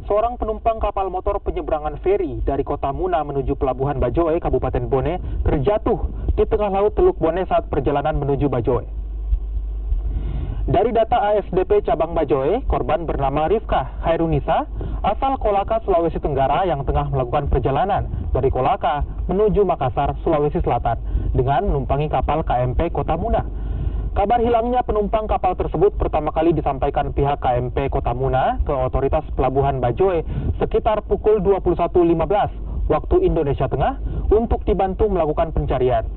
Seorang penumpang kapal motor penyeberangan feri dari kota Muna menuju Pelabuhan Bajoe, Kabupaten Bone, terjatuh di tengah laut Teluk Bone saat perjalanan menuju Bajoe. Dari data ASDP Cabang Bajoe, korban bernama Rifkah Khairunisa, asal Kolaka, Sulawesi Tenggara yang tengah melakukan perjalanan dari Kolaka menuju Makassar, Sulawesi Selatan dengan menumpangi kapal KMP Kota Muna. Kabar hilangnya penumpang kapal tersebut pertama kali disampaikan pihak KMP Kota Muna ke otoritas Pelabuhan Bajoe sekitar pukul 21.15 waktu Indonesia Tengah untuk dibantu melakukan pencarian.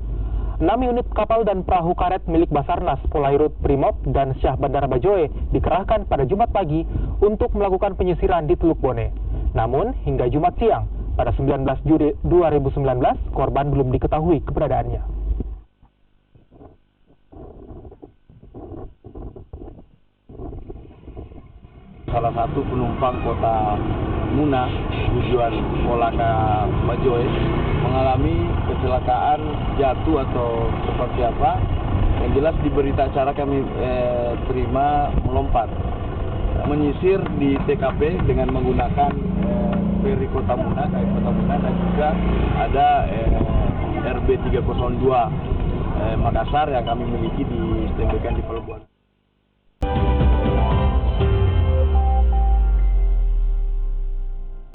6 unit kapal dan perahu karet milik Basarnas, Polairut Brimob, dan Syah Bandara Bajoe dikerahkan pada Jumat pagi untuk melakukan penyisiran di Teluk Bone. Namun, hingga Jumat siang, pada 19 Juli 2019, korban belum diketahui keberadaannya. Salah satu penumpang kota Muna tujuan Kolaka Bajoe mengalami kecelakaan jatuh atau seperti apa. Yang jelas di berita acara kami terima melompat menyisir di TKP dengan menggunakan feri Kota Muna, KM Kota Muna, dan juga ada RB 302 Makassar yang kami miliki di STNBK di Pelabuhan.